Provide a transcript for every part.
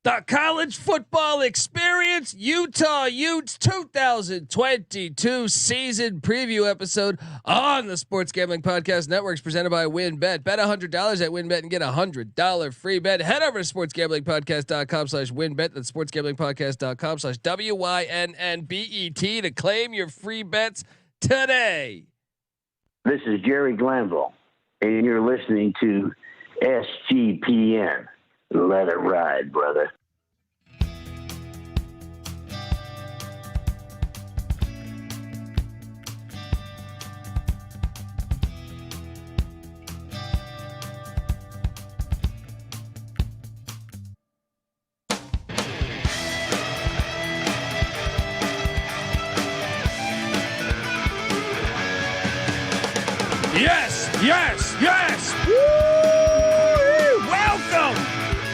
The college football experience, Utah Utes 2022 season preview episode on the Sports Gambling Podcast Network, presented by WynnBET. Bet $100 at WynnBET and get $100 free bet. Head over to sportsgamblingpodcast.com/WynnBET. That's sportsgamblingpodcast.com/WYNNBET to claim your free bets today. This is Jerry Glanville, and you're listening to SGPN. Let it ride, brother. Yes. Woo!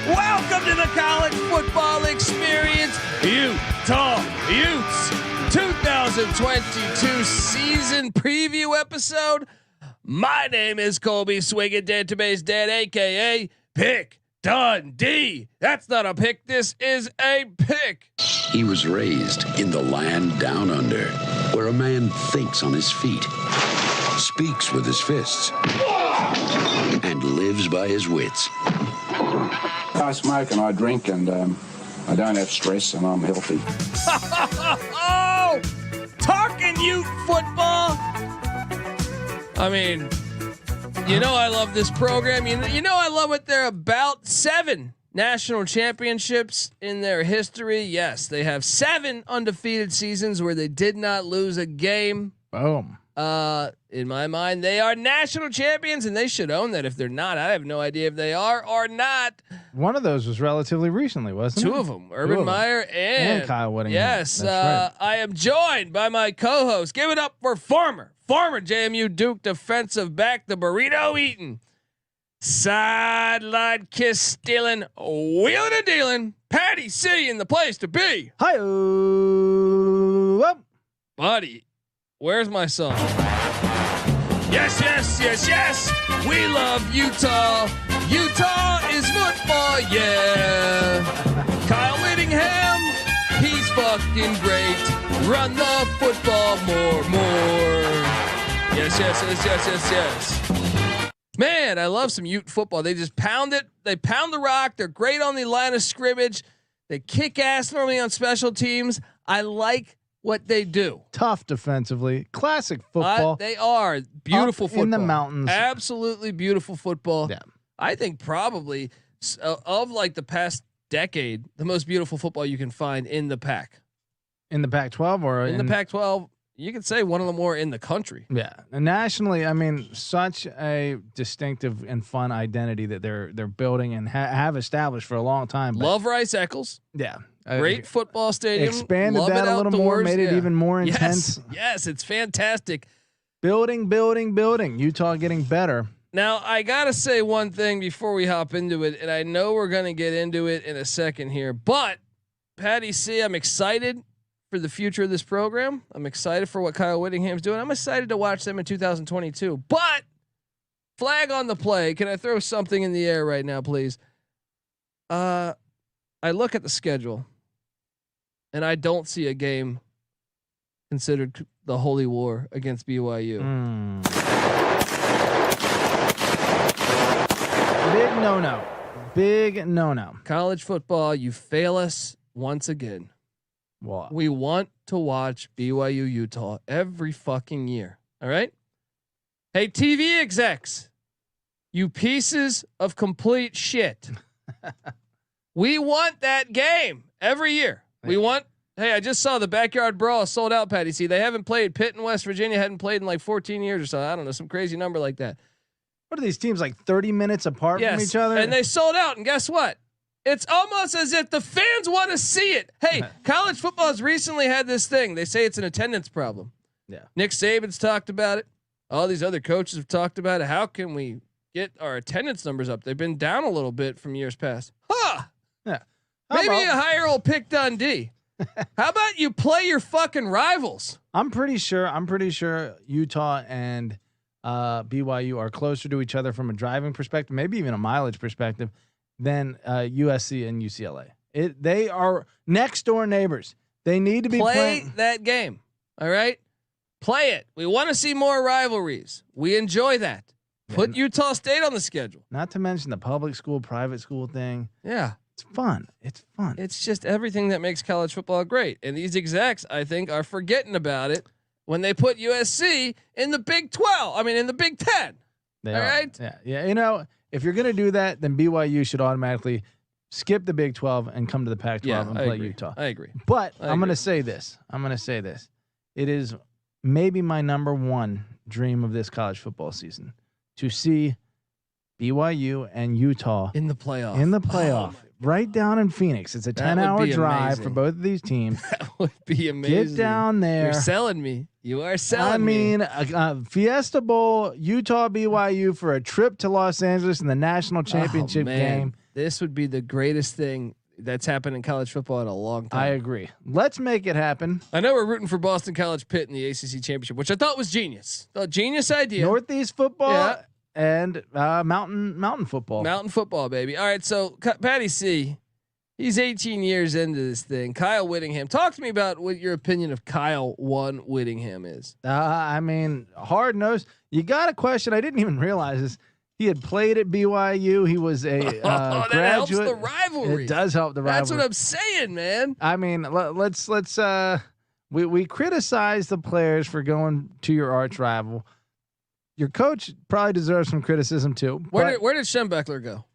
Welcome to the college football experience, Utah Utes 2022 season preview episode. My name is Colby Swiggin, Database Dad, aka Pick Dundee. That's not a pick. This is a pick. He was raised in the land down under, where a man thinks on his feet, speaks with his fists, and lives by his wits. I smoke and I drink and I don't have stress and I'm healthy. Oh, talking Ute football. I mean, you know I love this program. You know I love what they're about. 7 national championships in their history. Yes, they have 7 undefeated seasons where they did not lose a game. Boom. In my mind, they are national champions, and they should own that. If they're not, I have no idea if they are or not. One of those was relatively recently, wasn't it? 2 of them, Urban Meyer and Kyle Whittingham. Yes, Right. I am joined by my co-host. Give it up for former JMU Duke defensive back, the burrito eating, sideline kiss stealing, wheeling and dealing, Patty C in the place to be. Hi, Buddy, where's my song? Yes. We love Utah. Utah is football, yeah. Kyle Whittingham, he's fucking great. Run the football more. Yes. Man, I love some Ute football. They just pound it. They pound the rock. They're great on the line of scrimmage. They kick ass normally on special teams. I like what they do. Tough defensively, classic football. They are beautiful football in the mountains. Absolutely beautiful football. Yeah. I think probably of like the past decade, the most beautiful football you can find in the pack. In the Pac-12 or in the Pac-12, you could say one of the more in the country. Yeah, and nationally, I mean, such a distinctive and fun identity that they're building and have established for a long time. Love Rice Eccles. Yeah. Great football stadium. Expanded that a little more, made it even more intense. Yes, it's fantastic. Building. Utah getting better. Now, I got to say one thing before we hop into it, and I know we're going to get into it in a second here, but Patty C, I'm excited for the future of this program. I'm excited for what Kyle Whittingham's doing. I'm excited to watch them in 2022, but flag on the play. Can I throw something in the air right now, please? I look at the schedule and I don't see a game considered the holy war against BYU. Big no. College football, you fail us once again. What? We want to watch BYU Utah every fucking year. All right. Hey, TV execs, you pieces of complete shit. We want that game every year. We want. Hey, I just saw the Backyard Brawl sold out, Patty C. They haven't played. Pitt and West Virginia hadn't played in like 14 years or so. I don't know, some crazy number like that. What are these teams, like 30 minutes apart from each other? And they sold out. And guess what? It's almost as if the fans want to see it. Hey, college football has recently had this thing. They say it's an attendance problem. Yeah. Nick Saban's talked about it. All these other coaches have talked about it. How can we get our attendance numbers up? They've been down a little bit from years past. Yeah. Maybe you hire old Pick Dundee. How about you play your fucking rivals? I'm pretty sure Utah and BYU are closer to each other from a driving perspective, maybe even a mileage perspective, than USC and UCLA. They are next door neighbors. They need to be playing that game. All right, play it. We want to see more rivalries. We enjoy that. Put Utah State on the schedule. Not to mention the public school, private school thing. Yeah. It's fun. It's fun. It's just everything that makes college football great. And these execs, I think, are forgetting about it when they put USC in the Big 12. I mean, in the Big 10. All right. Yeah. Yeah. You know, if you're going to do that, then BYU should automatically skip the Big 12 and come to the Pac-12 and play Utah. I agree. But I'm going to say this. It is maybe my number one dream of this college football season to see BYU and Utah in the playoff. Right down in Phoenix. It's a 10-hour drive for both of these teams. That would be amazing. Get down there. You're selling me. You are selling me. I mean, Fiesta Bowl, Utah, BYU for a trip to Los Angeles in the national championship game. This would be the greatest thing that's happened in college football in a long time. I agree. Let's make it happen. I know we're rooting for Boston College Pitt in the ACC championship, which I thought was genius. Genius idea. Northeast football and mountain football. Mountain football, baby. All right, so Patty C, he's 18 years into this thing. Kyle Whittingham. Talk to me about what your opinion of Kyle Whittingham is. I mean, hard nosed. You got a question. I didn't even realize this. He had played at BYU. He was a graduate. That helps the rivalry. It does help the rivalry. That's what I'm saying, man. I mean, let's we criticize the players for going to your arch rival. Your coach probably deserves some criticism too. Where did Schembechler go?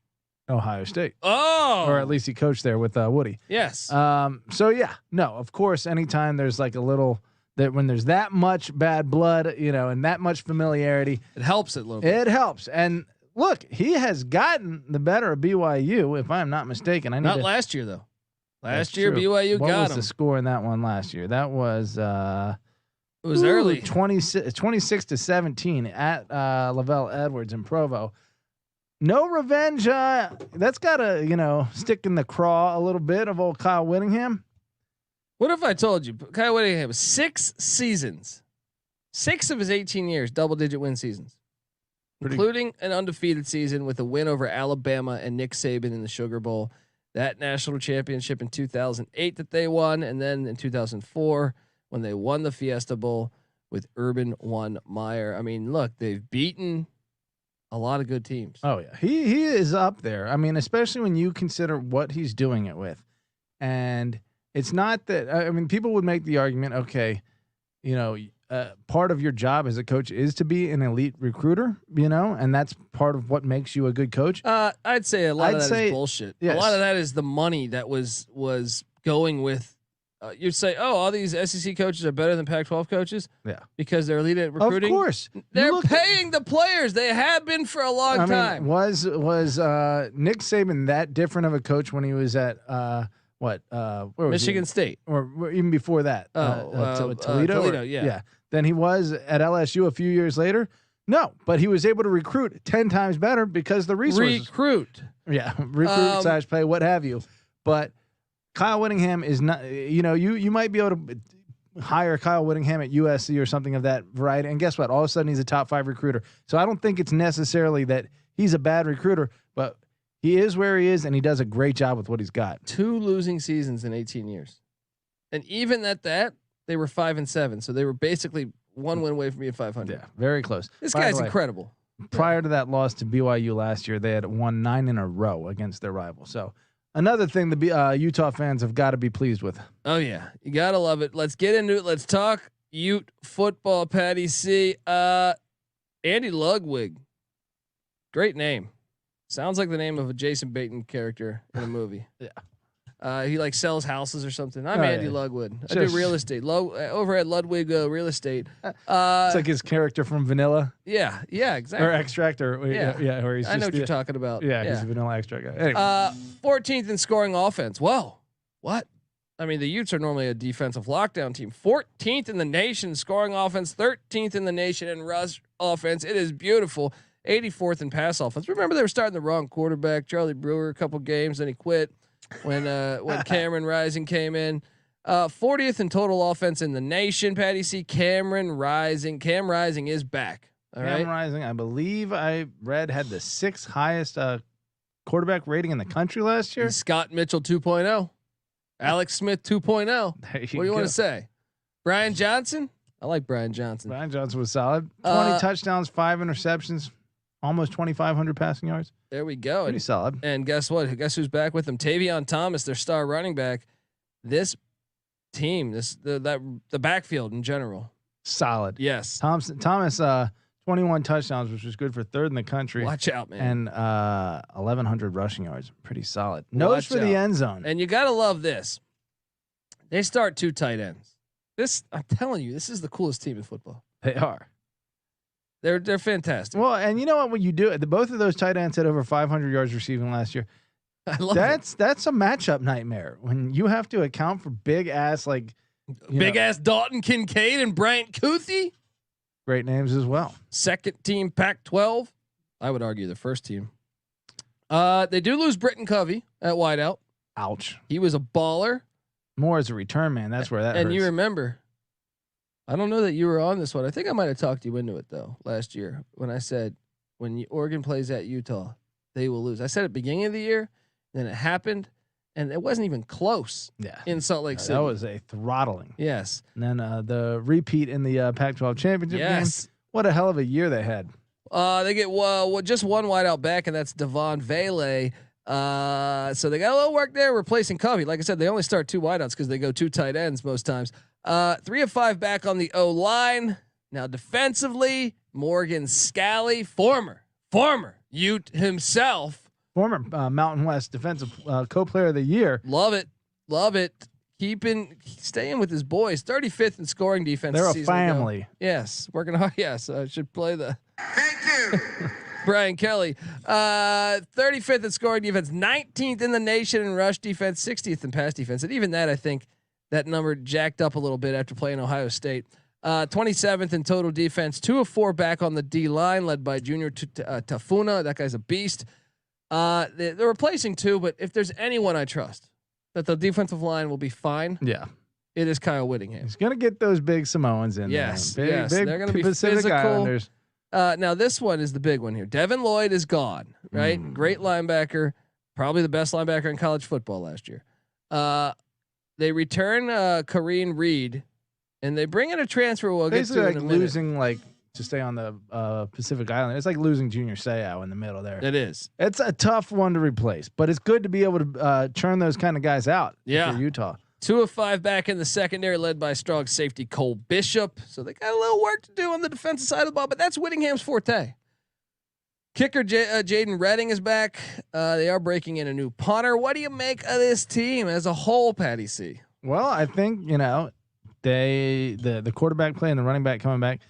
Ohio State. Oh, or at least he coached there with Woody. Yes. So yeah, no, of course, anytime there's like a little that when there's that much bad blood, you know, and that much familiarity, it helps it a little bit. It helps. And look, he has gotten the better of BYU, if I'm not mistaken. Not last year though. Last year BYU got him. What was the score in that one last year? That was it was early. 26-17 at Lavelle Edwards in Provo. No revenge. That's got to, stick in the craw a little bit of old Kyle Whittingham. What if I told you Kyle Whittingham 6 seasons, 6 of his 18 years, double-digit win seasons, including an undefeated season with a win over Alabama and Nick Saban in the Sugar Bowl, that national championship in 2008 that they won, and then in 2004 when they won the Fiesta Bowl with Urban One Meyer. I mean, look, they've beaten a lot of good teams. Oh yeah, he is up there. I mean, especially when you consider what he's doing it with, and it's not that. I mean, people would make the argument, okay, part of your job as a coach is to be an elite recruiter, and that's part of what makes you a good coach. I'd say a lot of that is bullshit. Yes. A lot of that is the money that was going with. You'd say, all these SEC coaches are better than Pac-12 coaches. Yeah, because they're elite at recruiting. Of course, they're paying the players. They have been for a long time. Was Nick Saban that different of a coach when he was at where was Michigan State, or even before that? Toledo. Toledo, yeah. Then he was at LSU a few years later. No, but he was able to recruit 10 times better because the resources. Recruit, / play, what have you. But Kyle Whittingham is not. You might be able to hire Kyle Whittingham at USC or something of that variety, and guess what? All of a sudden, he's a top 5 recruiter. So I don't think it's necessarily that he's a bad recruiter, but he is where he is, and he does a great job with what he's got. 2 losing seasons in 18 years, and even at that, they were 5-7. So they were basically 1 win away from being 500. Yeah, very close. This guy's incredible. Prior to that loss to BYU last year, they had won 9 in a row against their rival. So another thing the Utah fans have got to be pleased with. Oh yeah, you gotta love it. Let's get into it. Let's talk Ute football. Patty C. Andy Ludwig, great name. Sounds like the name of a Jason Bateman character in a movie. Yeah. He sells houses or something. I'm Andy Ludwig. I do real estate. Over at Ludwig Real Estate. It's like his character from Vanilla. Yeah, exactly. Or Extract, or where he's. I know what you're talking about. Yeah, he's a Vanilla Extract guy. Anyway. 14th in scoring offense. Whoa, what? I mean, the Utes are normally a defensive lockdown team. 14th in the nation scoring offense. 13th in the nation in rush offense. It is beautiful. 84th in pass offense. Remember, they were starting the wrong quarterback, Charlie Brewer, a couple games, then he quit. When Cameron Rising came in, 40th in total offense in the nation. Patty C. Cam Rising is back. All right. Cam Rising, I believe I read, had the 6th highest quarterback rating in the country last year. He's Scott Mitchell 2.0, Alex Smith 2.0. What do you want to say? Brian Johnson? I like Brian Johnson. Brian Johnson was solid. 20 touchdowns, 5 interceptions, almost 2,500 passing yards. There we go. Pretty solid. And guess what? Guess who's back with them? Tavion Thomas, their star running back. This team, the backfield in general, solid. Yes. Thomas, 21 touchdowns, which was good for third in the country. Watch out, man. And 1,100 rushing yards. Pretty solid. Nose for the end zone. And you gotta love this. They start 2 tight ends. This, I'm telling you, this is the coolest team in football. They are. They're fantastic. Well, and you know what? When you do it, both of those tight ends had over 500 yards receiving last year. I love that's a matchup nightmare when you have to account for big ass Dalton Kincaid and Brant Kuithe. Great names as well. Second team Pac-12. I would argue the first team. They do lose Britain Covey at wideout. Ouch. He was a baller. More as a return man. That's where that hurts. And you remember, I don't know that you were on this one. I think I might have talked you into it though last year when I said when Oregon plays at Utah, they will lose. I said at the beginning of the year, then it happened, and it wasn't even close. Yeah, in Salt Lake City, that was a throttling. Yes, and then the repeat in the Pac-12 championship game. What a hell of a year they had. They get just one wideout back, and that's Devaughn Vele. So they got a little work there replacing Covey. Like I said, they only start 2 wideouts because they go 2 tight ends most times. 3 of 5 back on the O line. Now defensively, Morgan Scalley, former Ute himself, former Mountain West defensive co-player of the year. Love it. Staying with his boys. 35th in scoring defense. They're a family. Yes, working hard. Yes, I should play the. Thank you. Brian Kelly, 35th in scoring defense, 19th in the nation in rush defense, 60th in pass defense, and even that I think that number jacked up a little bit after playing Ohio State. 27th in total defense, 2 of 4 back on the D line, led by Junior Tafuna. That guy's a beast. They're replacing 2, but if there's anyone I trust that the defensive line will be fine, it is Kyle Whittingham. He's gonna get those big Samoans in. Yes, big they're gonna be Pacific physical. Islanders. Now this one is the big one here. Devin Lloyd is gone, right? Great linebacker, probably the best linebacker in college football last year. They return Karene Reid, and they bring in a transfer. We'll basically get to in a minute. losing to stay on the Pacific Island. It's like losing Junior Seau in the middle there. It is. It's a tough one to replace, but it's good to be able to churn those kind of guys out. Yeah. For Utah. 2 of 5 back in the secondary, led by strong safety Cole Bishop. So they got a little work to do on the defensive side of the ball, but that's Whittingham's forte. Kicker Jaden Redding is back. They are breaking in a new punter. What do you make of this team as a whole, Patty C? Well, I think the quarterback play and the running back coming back,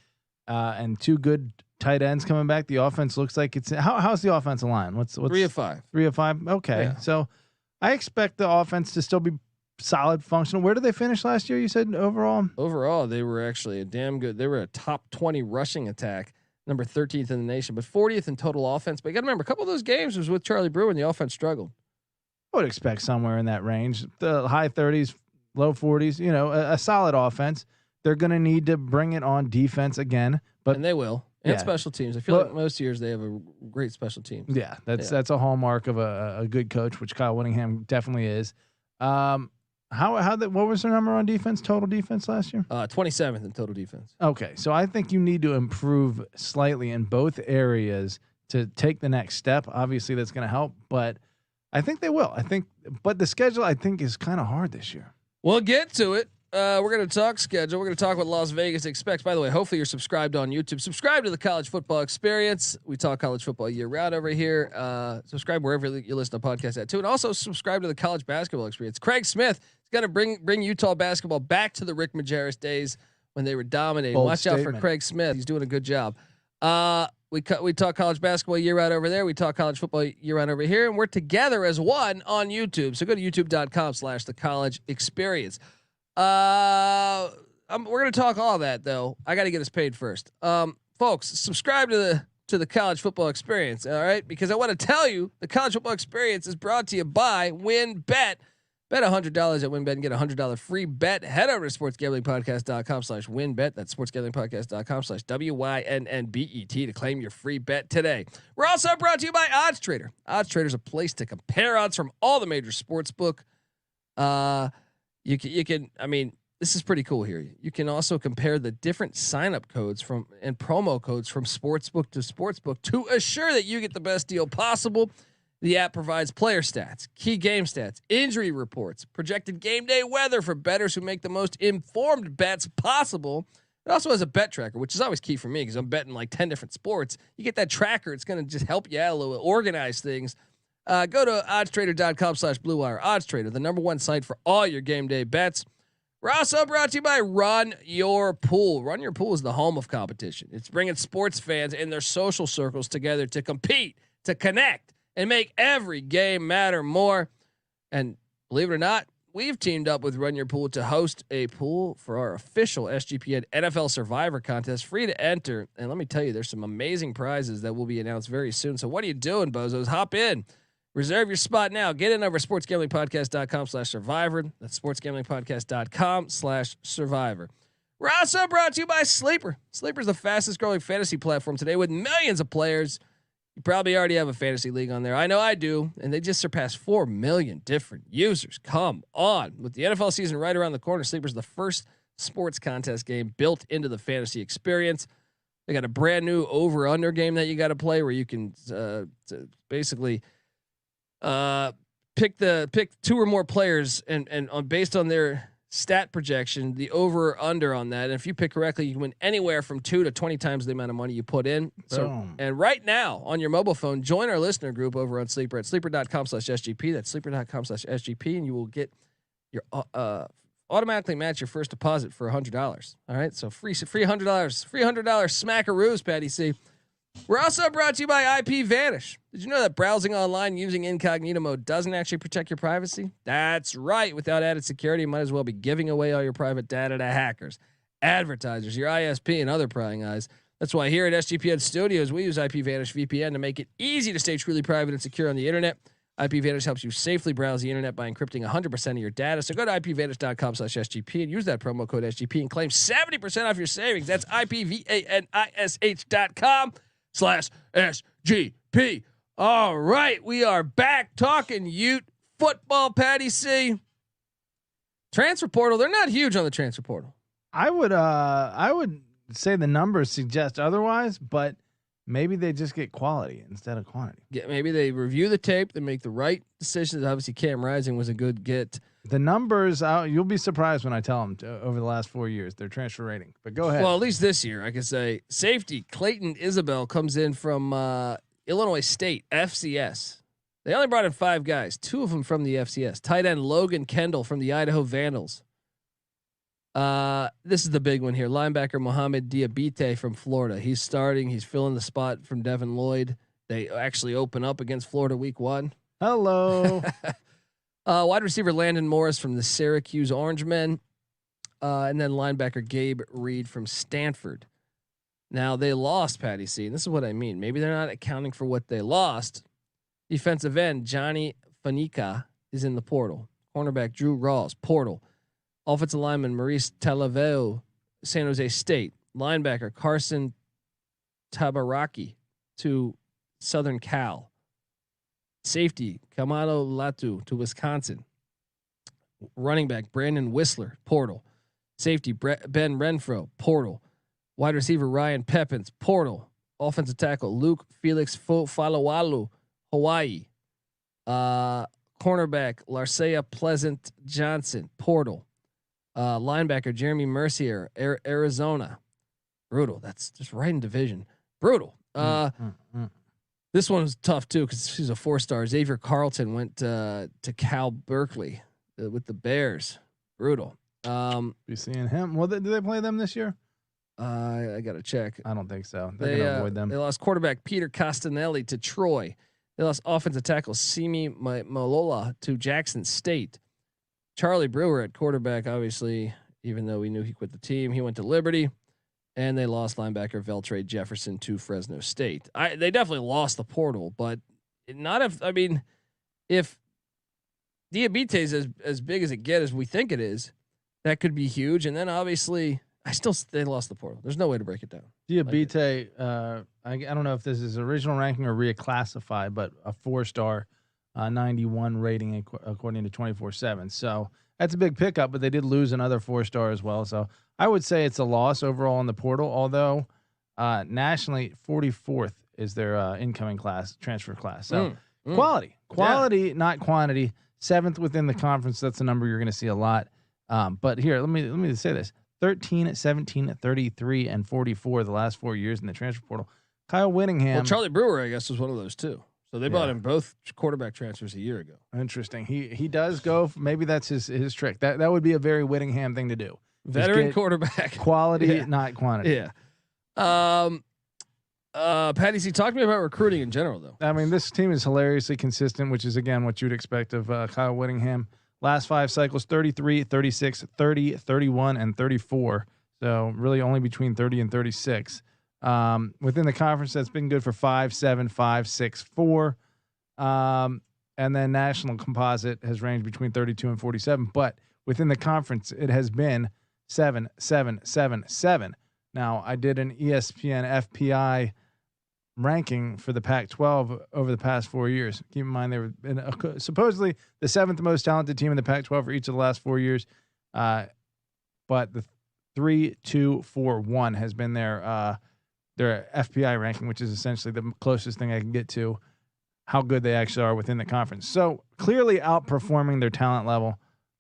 and 2 good tight ends coming back. The offense looks like it's how's the offensive line? What's 3 of 5? 3 of 5. Okay, Yeah. So I expect the offense to still be solid, functional. Where did they finish last year? You said overall. Overall, they were actually a damn good. They were a top 20 rushing attack, number 13th in the nation, but 40th in total offense. But you got to remember, a couple of those games was with Charlie Brewer, and the offense struggled. I would expect somewhere in that range, the high 30s, low 40s. A solid offense. They're going to need to bring it on defense again, and they will. And special teams. I feel like most years they have a great special teams. Yeah, that's a hallmark of a good coach, which Kyle Whittingham definitely is. What was their number on defense? Total defense last year? 27th in total defense. Okay, so I think you need to improve slightly in both areas to take the next step. Obviously, that's going to help, but I think they will. But the schedule I think is kind of hard this year. We'll get to it. We're going to talk schedule. We're going to talk what Las Vegas expects. By the way, hopefully you're subscribed on YouTube. Subscribe to the College Football Experience. We talk college football year round over here. Subscribe wherever you listen to podcasts at too, and also subscribe to the College Basketball Experience. Craig Smith is going to bring Utah basketball back to the Rick Majerus days when they were dominating. Bold Watch statement. out for Craig Smith. He's doing a good job. We talk college basketball year round over there. We talk college football year round over here, and we're together as one on YouTube. So go to youtube.com/the College Experience. We're gonna talk all that though. I got to get us paid first. Folks, subscribe to the College Football Experience. All right, because I want to tell you the College Football Experience is brought to you by WinBet. Bet $100 at WinBet and get a $100 free bet. Head over to sportsgamblingpodcast.com/winbet. That's sportsgamblingpodcast.com/WYNNBET to claim your free bet today. We're also brought to you by Odds Trader. Odds Trader is a place to compare odds from all the major sports book. You can. I mean, this is pretty cool here. You can also compare the different sign-up codes and promo codes from sportsbook to sportsbook to assure that you get the best deal possible. The app provides player stats, key game stats, injury reports, projected game day weather for bettors who make the most informed bets possible. It also has a bet tracker, which is always key for me because I'm betting like 10 different sports. You get that tracker, it's going to just help you out a little, organize things. Go to oddstrader.com/Blue Wire. Odds Trader, the #1 site for all your game day bets. We're also brought to you by Run Your Pool. Run Your Pool is the home of competition. It's bringing sports fans and their social circles together to compete, to connect, and make every game matter more. And believe it or not, we've teamed up with Run Your Pool to host a pool for our official SGPN NFL Survivor contest, free to enter. And let me tell you, there's some amazing prizes that will be announced very soon. So what are you doing, bozos? Hop in. Reserve your spot now. Get in over sportsgamblingpodcast.com/survivor. That's sportsgamblingpodcast.com/survivor. We're also brought to you by Sleeper. Sleeper is the fastest growing fantasy platform today with millions of players. You probably already have a fantasy league on there. I know I do. And they just surpassed 4 million different users. Come on. With the NFL season right around the corner, Sleeper is the first sports contest game built into the fantasy experience. They got a brand new over-under game that you got to play where you can basically pick 2 or more players and based on their stat projection, the over or under on that. And if you pick correctly, you can win anywhere from 2 to 20 times the amount of money you put in. So, and right now on your mobile phone, join our listener group over on Sleeper at sleeper.com/SGP. That's sleeper.com/SGP. And you will get your, automatically match your first deposit for $100. All right. So free $100, $300 smackaroos, Patty C. We're also brought to you by IPVanish. Did you know that browsing online using incognito mode doesn't actually protect your privacy? That's right. Without added security, you might as well be giving away all your private data to hackers, advertisers, your ISP, and other prying eyes. That's why here at SGPN Studios, we use IPVanish VPN to make it easy to stay truly private and secure on the internet. IPVanish helps you safely browse the internet by encrypting 100% of your data. So go to IPVanish.com/SGP and use that promo code SGP and claim 70% off your savings. That's IPVanish.com/SGP. All right, we are back talking Ute football. Patty C. Transfer portal. They're not huge on the transfer portal. I would say the numbers suggest otherwise, but maybe they just get quality instead of quantity. Yeah, maybe they review the tape, they make the right decisions. Obviously, Cam Rising was a good get. The numbers, you'll be surprised when I tell them over the last 4 years their transfer rating. But go ahead. Well, at least this year, I can say safety Clayton Isabel comes in from Illinois State FCS. They only brought in 5 guys, 2 of them from the FCS. Tight end Logan Kendall from the Idaho Vandals. This is the big one here. Linebacker Mohamoud Diabate from Florida. He's starting. He's filling the spot from Devin Lloyd. They actually open up against Florida week 1. Hello. Wide receiver Landon Morris from the Syracuse Orangemen. And then linebacker Gabe Reid from Stanford. Now they lost Patty C. And this is what I mean. Maybe they're not accounting for what they lost. Defensive end Johnny Fanica is in the portal. Cornerback Drew Rawls, portal. Offensive lineman Maurice Talaveo, San Jose State. Linebacker Carson Tabaraki to Southern Cal. Safety Kamado Latu to Wisconsin. Running back Brandon Whistler, portal. Safety Ben Renfro, portal. Wide receiver Ryan Pepins, portal. Offensive tackle Luke Felix Falawalu, Hawaii. Cornerback Larcea Pleasant Johnson, portal. Linebacker Jeremy Mercier, Arizona. Brutal. That's just right in division. Brutal. This one was tough too because she's a 4-star. Xavier Carlton went to Cal Berkeley with the Bears. Brutal. You seeing him? Well, do they play them this year? I got to check. I don't think so. They're going to avoid them. They lost quarterback Peter Castanelli to Troy. They lost offensive tackle Simi Malola to Jackson State. Charlie Brewer at quarterback, obviously, even though we knew he quit the team, he went to Liberty. And they lost linebacker Veltre Jefferson to Fresno State. They definitely lost the portal, but not if Diabate is as big as it get as we think it is. That could be huge. And then obviously, they lost the portal. There's no way to break it down. Diabate, I don't know if this is original ranking or reclassified, but a 4-star, 91 rating according to 24/7. So that's a big pickup, but they did lose another 4-star as well. So I would say it's a loss overall in the portal, although nationally 44th is their incoming transfer class. So quality, not quantity. 7th within the conference. That's a number you're going to see a lot. But here, let me say this: 13, 17, 33, and 44 the last 4 years in the transfer portal. Kyle Whittingham. Well, Charlie Brewer, I guess, was one of those too. So they brought in both quarterback transfers a year ago. Interesting. He does go. Maybe that's his trick. That would be a very Whittingham thing to do. Veteran quarterback, quality, not quantity. Yeah. Patty C, talk to me about recruiting in general, though. I mean, this team is hilariously consistent, which is again what you'd expect of Kyle Whittingham. Last 5 cycles: 33, 36, 30, 31, and 34. So really only between 30 and 36. Within the conference, that's been good for 5, 7, 5, 6, 4. And then national composite has ranged between 32 and 47. But within the conference, it has been 7, 7, 7, 7. Now, I did an ESPN FPI ranking for the Pac-12 over the past 4 years. Keep in mind they were supposedly the 7th most talented team in the Pac-12 for each of the last 4 years. But the 3, 2, 4, 1 has been their FPI ranking, which is essentially the closest thing I can get to how good they actually are within the conference. So clearly outperforming their talent level.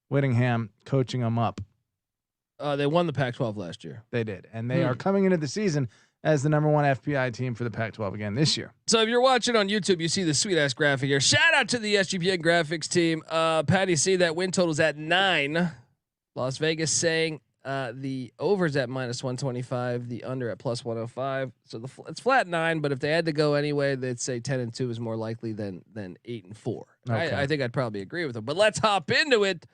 Whittingham coaching them up. They won the Pac-12 last year. They did, and they are coming into the season as the number 1 FPI team for the Pac-12 again this year. So if you're watching on YouTube, you see the sweet ass graphic here. Shout out to the SGPN graphics team. Patty C, that win total's at 9. Las Vegas saying the over's at -125, the under at +105. So it's flat 9, but if they had to go anyway, they'd say 10-2 is more likely than 8-4. Okay. I think I'd probably agree with them. But let's hop into it.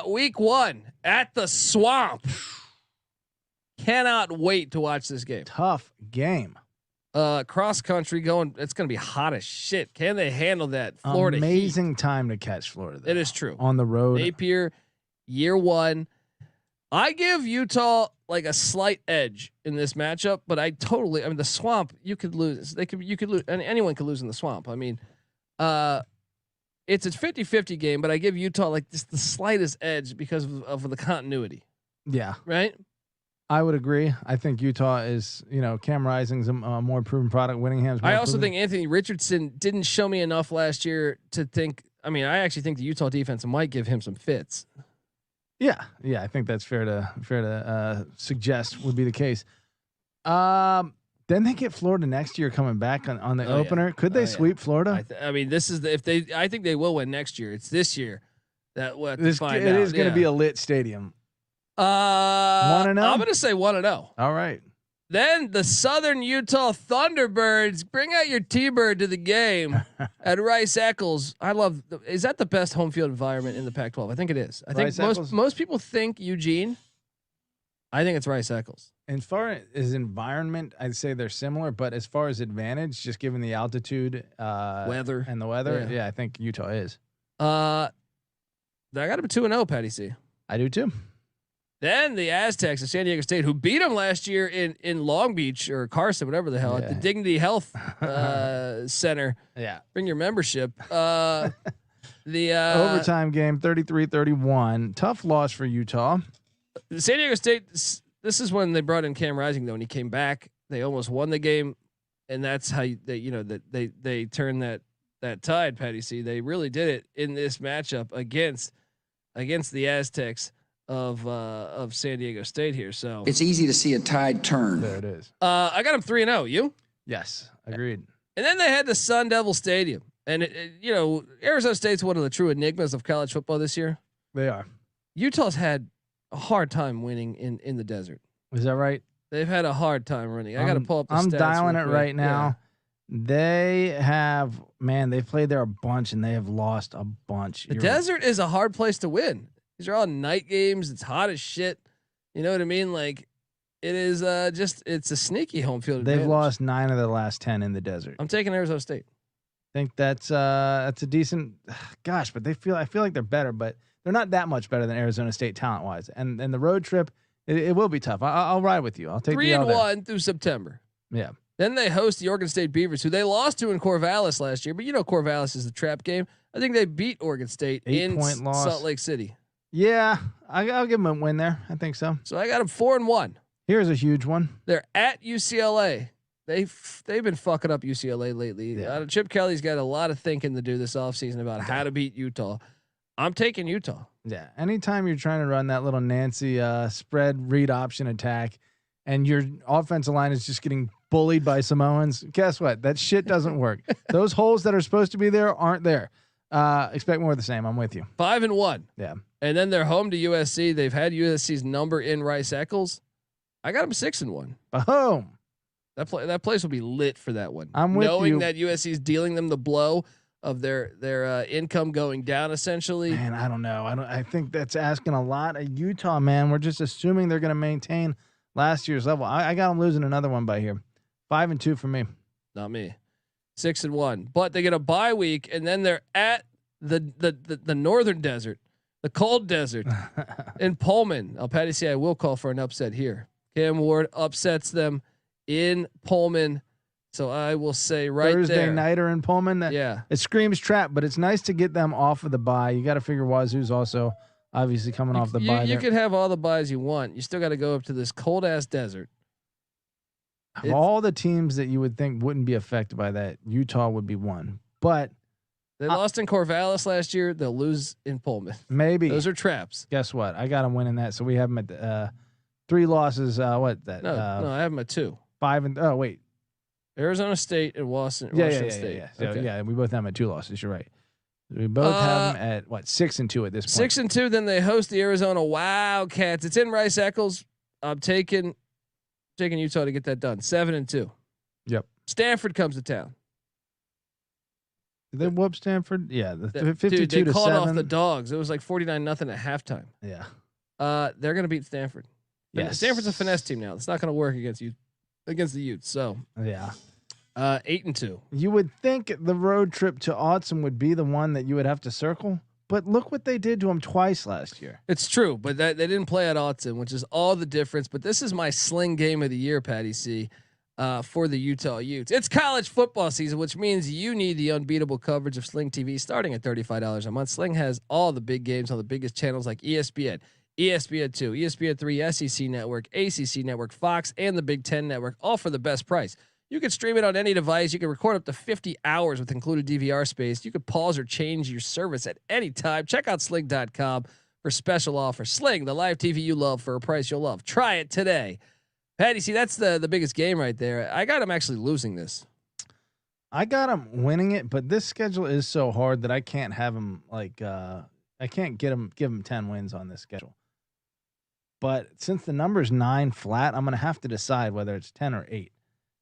Week 1 at the Swamp. Cannot wait to watch this game. Tough game. Cross country going. It's going to be hot as shit. Can they handle that? Florida amazing heat. Time to catch Florida. Though. It is true. On the road. Napier, year 1. I give Utah like a slight edge in this matchup, but I mean, the Swamp, you could lose. You could lose, and anyone could lose in the Swamp. I mean, it's a 50-50 game, but I give Utah like just the slightest edge because of the continuity. Yeah. Right. I would agree. I think Utah is, Cam Rising's a more proven product. Whittingham's more I also proven. think Anthony Richardson didn't show me enough last year to think. I mean, I actually think the Utah defense might give him some fits. Yeah. I think that's fair to suggest would be the case. Then they get Florida next year coming back on the opener. Yeah. Could they sweep Florida? I mean, this is I think they will win next year. It's this year that what it is going to be a lit stadium. 1-0. I'm going to say 1-0. All right. Then the Southern Utah Thunderbirds bring out your T-Bird to the game at Rice Eccles. Is that the best home field environment in the Pac-12? I think it is. I think most people think Eugene. I think it's Rice Eccles. As far as environment, I'd say they're similar, but as far as advantage, just given the altitude, weather, I think Utah is. I got them 2-0, Patty C. I do too. Then the Aztecs of San Diego State, who beat them last year in Long Beach or Carson, whatever the hell, at the Dignity Health Center. Yeah, bring your membership. The overtime game, 33-31, tough loss for Utah. San Diego State. This is when they brought in Cam Rising, though, and he came back. They almost won the game, and that's how they turned that tide. Patty C. They really did it in this matchup against the Aztecs of San Diego State here. So it's easy to see a tide turn. There it is. I got them 3-0. You? Yes, agreed. And then they had the Sun Devil Stadium, and Arizona State's one of the true enigmas of college football this year. They are. Utah's had a hard time winning in the desert. Is that right? They've had a hard time running. I got to pull up the I'm stats dialing it quick. right now. Yeah. They've played there a bunch and they have lost a bunch. The desert is a hard place to win. These are all night games. It's hot as shit. You know what I mean? Like it is it's a sneaky home field advantage. They've lost 9 of the last 10 in the desert. I'm taking Arizona State. think that's a decent. Gosh, but I feel like they're better, but they're not that much better than Arizona State talent wise. And the road trip, it will be tough. I'll ride with you. I'll take 3-1 through September. Yeah. Then they host the Oregon State Beavers, who they lost to in Corvallis last year. But Corvallis is a trap game. I think they beat Oregon State in Salt Lake City. Yeah, I'll give them a win there. I think so. So I got them 4-1. Here's a huge one. They're at UCLA. They've been fucking up UCLA lately. Yeah. Chip Kelly's got a lot of thinking to do this offseason about how to beat Utah. I'm taking Utah. Yeah. Anytime you're trying to run that little Nancy spread read option attack and your offensive line is just getting bullied by Samoans, guess what? That shit doesn't work. Those holes that are supposed to be there aren't there. Expect more of the same. I'm with you. 5-1. Yeah. And then they're home to USC. They've had USC's number in Rice-Eccles. I got them 6-1. Boom. That place will be lit for that one. I'm with knowing you. that USC is dealing them the blow of their income going down essentially. Man, I don't know. I think that's asking a lot of Utah, man. We're just assuming they're going to maintain last year's level. I got them losing another one by here. 5-2 for me. Not me. 6-1. But they get a bye week, and then they're at the northern desert, the cold desert in Pullman. Patty C, I will call for an upset here. Cam Ward upsets them in Pullman. So I will say Thursday there. nighter in Pullman. Yeah. It screams trap, but it's nice to get them off of the bye. You got to figure Wazoo's also obviously coming off the bye. You could have all the buys you want. You still got to go up to this cold ass desert. Of all the teams that you would think wouldn't be affected by that, Utah would be one. But they lost in Corvallis last year. They'll lose in Pullman. Maybe those are traps. Guess what? I got them winning that. So we have them at 3 losses. What that? No, I have them at 2. 5 and oh wait, Arizona State and Washington State. Yeah. So, okay. yeah, we both have them at 2 losses. You're right. We both have them at what 6-2 at this point. 6-2. Then they host the Arizona Wildcats. It's in Rice-Eccles. I'm taking Utah to get that done. 7-2. Yep. Stanford comes to town. Did they whoop Stanford? Yeah, the 52 Dude, they to called 7. off the Dogs. It was like 49-0 at halftime. Yeah. They're gonna beat Stanford. Yes. Stanford's a finesse team now. It's not gonna work against the Utes. So yeah. 8-2. You would think the road trip to Autzen would be the one that you would have to circle, but look what they did to them twice last year. It's true, but they didn't play at Autzen, which is all the difference. But this is my sling game of the year, Patty C, for the Utah Utes. It's college football season, which means you need the unbeatable coverage of Sling TV starting at $35 a month. Sling has all the big games on the biggest channels like ESPN, ESPN2, ESPN3, SEC Network, ACC Network, Fox, and the Big Ten Network, all for the best price. You can stream it on any device. You can record up to 50 hours with included DVR space. You can pause or change your service at any time. Check out sling.com for special offers. Sling, the live TV you love for a price you'll love. Try it today. Patty, see, that's the biggest game right there. I got him actually losing this. I got him winning it, but this schedule is so hard that I can't have him I can't give him 10 wins on this schedule. But since the number's 9 flat, I'm going to have to decide whether it's 10 or 8.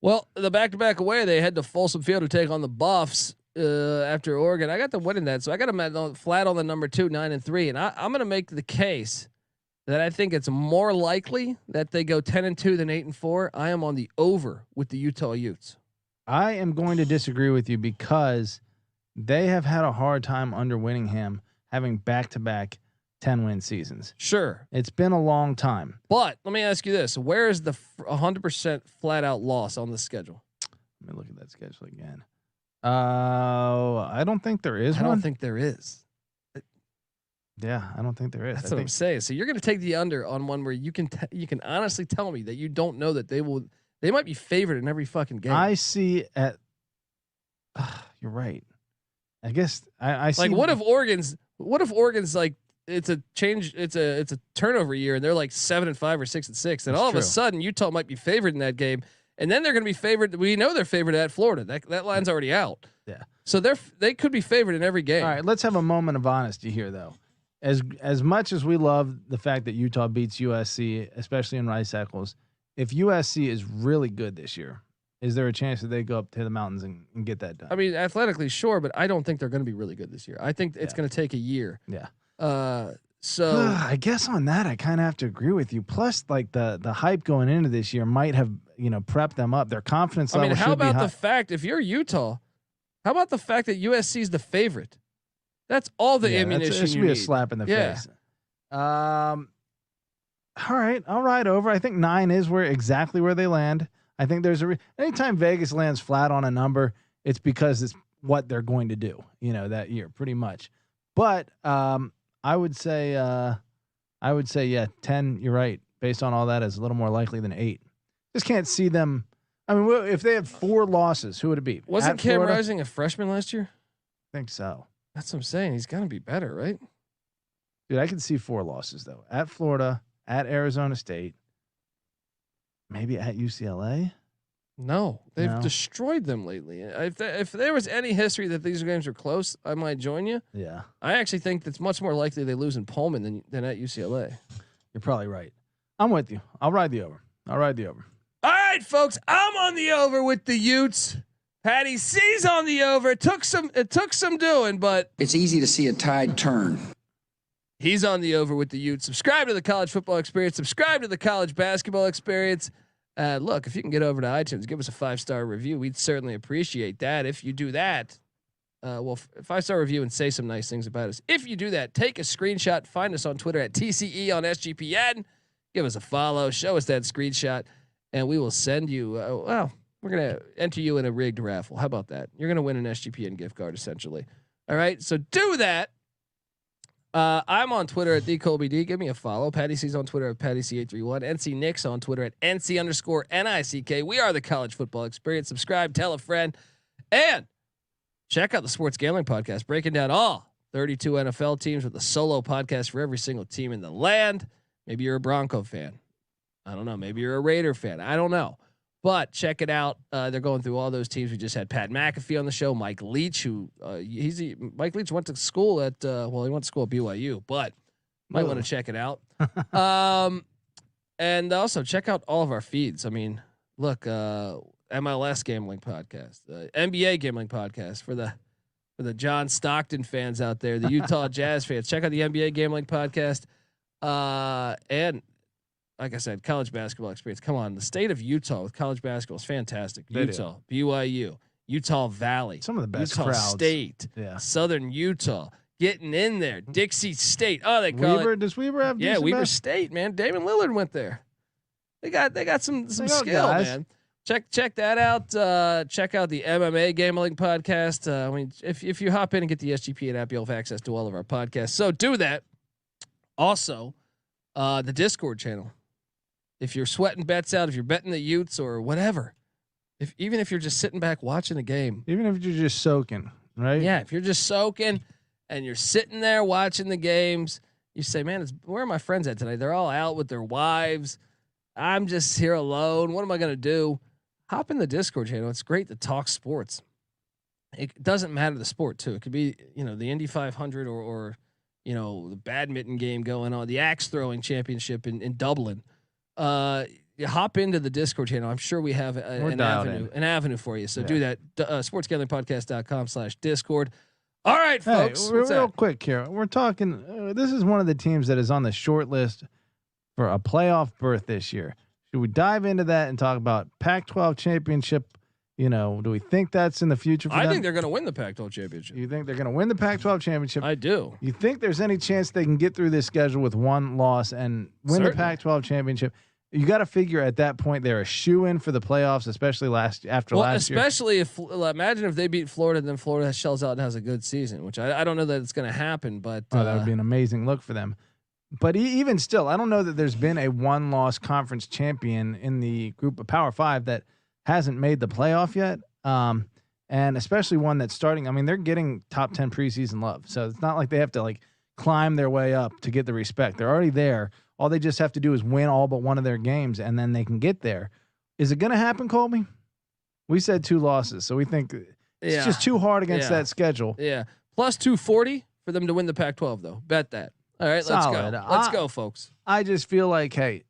Well, the back-to-back away, they head to Folsom Field to take on the Buffs after Oregon. I got them winning that, so I got them flat on the number 2, 9-3, and I'm going to make the case that I think it's more likely that they go 10-2 than 8-4. I am on the over with the Utah Utes. I am going to disagree with you because they have had a hard time under Whittingham having back-to-back 10-win seasons. Sure. It's been a long time. But let me ask you this. Where is the 100% flat out loss on the schedule? Let me look at that schedule again. I don't think there is one. I don't think there is. Yeah, I don't think there is. That's what I'm saying. So you're going to take the under on one where you can honestly tell me that you don't know that they might be favored in every fucking game. I see at you're right. I guess I see. Like what if Oregon's like it's a turnover year and they're like 7-5 or 6-6, and all of a sudden Utah might be favored in that game, and then they're going to be favored. We know they're favored at Florida. That line's already out. Yeah. So they could be favored in every game. All right, let's have a moment of honesty here, though. As much as we love the fact that Utah beats USC, especially in Rice-Eccles, if USC is really good this year, is there a chance that they go up to the mountains and get that done? I mean, athletically, sure, but I don't think they're going to be really good this year. I think it's going to take a year. Yeah. So I guess on that I kind of have to agree with you. Plus, like the hype going into this year might have prepped them up. Their confidence level. I mean, how should be about high. the fact if you're Utah, How about the fact that USC is the favorite? That's all the ammunition it should you be need. a slap in the face. All right, I'll ride over. I think 9 is exactly where they land. I think there's anytime Vegas lands flat on a number, it's because it's what they're going to do, that year, pretty much. But I would say, yeah, 10. You're right. Based on all that, is a little more likely than 8. Just can't see them. I mean, if they had 4 losses, who would it be? Wasn't Cam Rising a freshman last year? I think so. That's what I'm saying. He's got to be better, right? Dude, I can see 4 losses though. At Florida, at Arizona State, maybe at UCLA. No, they've destroyed them lately. If there was any history that these games are close, I might join you. Yeah, I actually think it's much more likely they lose in Pullman than at UCLA. You're probably right. I'm with you. I'll ride the over. All right, folks, I'm on the over with the Utes. Patty C's on the over. It took some doing, but it's easy to see a tide turn. He's on the over with the Utes. Subscribe to the College Football Experience. Subscribe to the College Basketball Experience. Look, if you can get over to iTunes, give us a 5-star review. We'd certainly appreciate that. If you do that, 5-star review and say some nice things about us. If you do that, take a screenshot. Find us on Twitter at TCE on SGPN. Give us a follow. Show us that screenshot, and we will send you. We're gonna enter you in a rigged raffle. How about that? You're gonna win an SGPN gift card, essentially. All right, so do that. I'm on Twitter at TheColbyD. Give me a follow. Patty C's on Twitter at PattyC831. NC Nick's on Twitter at NC_NICK. We are the College Football Experience. Subscribe, tell a friend, and check out the Sports Gambling Podcast, breaking down all 32 NFL teams with a solo podcast for every single team in the land. Maybe you're a Bronco fan. I don't know. Maybe you're a Raider fan. I don't know. But check it out. They're going through all those teams. We just had Pat McAfee on the show. Mike Leach, who Mike Leach went to school at he went to school at BYU, but might want to check it out. And also check out all of our feeds. I mean, look, MLS Gambling Podcast, NBA Gambling Podcast for the John Stockton fans out there, the Utah Jazz fans. Check out the NBA Gambling Podcast, and like I said, College Basketball Experience. Come on, the state of Utah with college basketball is fantastic. Utah, BYU, Utah Valley, some of the best Utah crowds. State, Southern Utah, getting in there. Dixie State. Oh, they call Weber, it. Does Weber have? Yeah, Weber best? State, man. Damon Lillard went there. They got some skill, guys. man. Check that out. Check out the MMA Gambling Podcast. I mean, if you hop in and get the SGPN app, you'll have access to all of our podcasts. So do that. Also, the Discord channel. If you're sweating bets out, if you're betting the Utes or whatever, even if you're just sitting back watching the game, even if you're just soaking, right? Yeah, if you're just soaking and you're sitting there watching the games, you say, "Man, where are my friends at tonight? They're all out with their wives. I'm just here alone. What am I gonna do?" Hop in the Discord channel. It's great to talk sports. It doesn't matter the sport too. It could be the Indy 500 or the badminton game going on, the axe throwing championship in Dublin. You hop into the Discord channel. I'm sure we have an avenue for you. So do that. sportsgamblingpodcast.com/discord. All right, folks. Hey, real quick here. We're talking. This is one of the teams that is on the short list for a playoff berth this year. Should we dive into that and talk about Pac-12 championship? Do we think that's in the future for them? I think they're going to win the Pac-12 championship. You think they're going to win the Pac-12 championship? I do. You think there's any chance they can get through this schedule with one loss and win the Pac-12 championship? You got to figure at that point they're a shoe-in for the playoffs, especially last year. Especially if imagine if they beat Florida, then Florida shells out and has a good season, which I don't know that it's going to happen, but that would be an amazing look for them. But even still, I don't know that there's been a one-loss conference champion in the group of Power 5 that hasn't made the playoff yet. And especially one that's starting. I mean, they're getting top 10 preseason love. So it's not like they have to climb their way up to get the respect. They're already there. All they just have to do is win all but one of their games, and then they can get there. Is it going to happen, Colby? We said 2 losses, so we think it's just too hard against that schedule. Yeah. Plus 240 for them to win the Pac-12, though. Bet that. All right, Solid. Let's go. Let's go, folks. I just feel like, hey,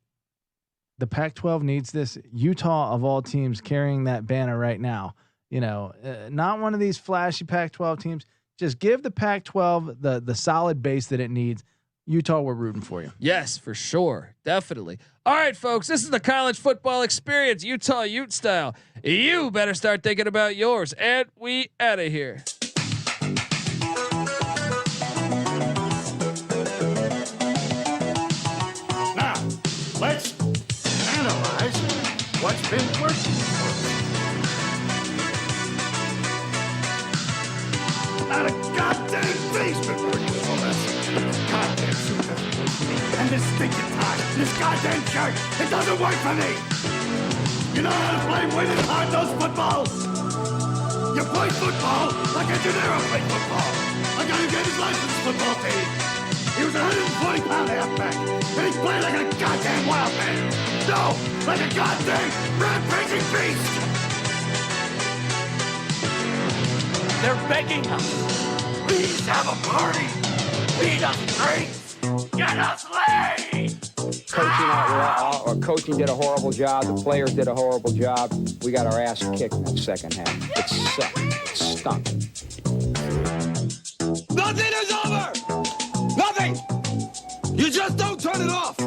the Pac-12 needs this. Utah, of all teams, carrying that banner right now. Not one of these flashy Pac-12 teams. Just give the Pac-12 the solid base that it needs. Utah, we're rooting for you. Yes, for sure. Definitely. All right, folks, this is the college football experience, Utah Ute style. You better start thinking about yours, and we out of here. Now, let's analyze what's been working for us. Not a goddamn thing's been working for us. Goddamn super. And this stinking tie, this goddamn shirt, it doesn't work for me. You know how to play winning hard-nosed football? You play football like a Gennaro played football. A guy who gave his life to this football team. He was a 140-pound halfback, and he played like a goddamn wild man. No, like a goddamn rampaging beast. They're begging us. Please have a party. Feed us drinks. Get us laid. Coaching did a horrible job. The players did a horrible job. We got our ass kicked in that second half. It sucked. It stunk. Nothing is over. Nothing. You just don't turn it off.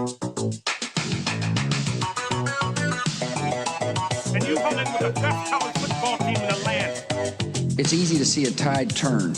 And you hung in with the best college football team in the land. It's easy to see a tide turn.